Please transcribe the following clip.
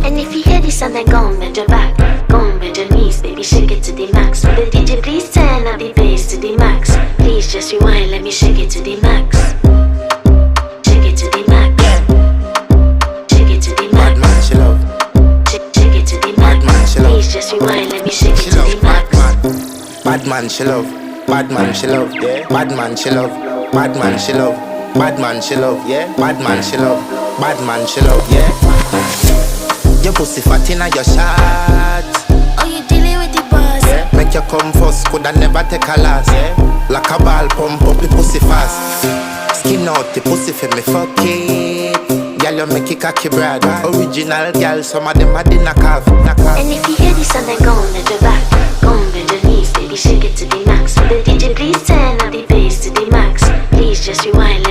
And if you hear this and then go on bend your back, go on bend your knees, baby, shake it to the max. Will the DJ please turn up the bass to the max? Please just rewind, let me shake it to the max. Shake it to the max. Shake it to the max. Bad man, she love. Shake it to the max. Bad man, she love. Please just rewind, let me shake it She to love the max. bad man, she love. Bad man, she love. Yeah. Bad man, she love. Bad man, she love. Bad man, she love. Yeah. Bad man, she love. Bad man, she love. Yeah. Your pussy fat inna your shot. Oh, you dealing with the boss? Yeah. Make you come first, coulda never take a last. Yeah. Like a ball, pump up the pussy fast. Skin out the pussy for me, fuck it. Girl, you make it cocky brad. Original girl, some of them are the knockoff. And if you hear this and then go on bend your back, go on bend your knees, baby, shake it to the max. Will the DJ please turn up the bass to the max? Please just rewind.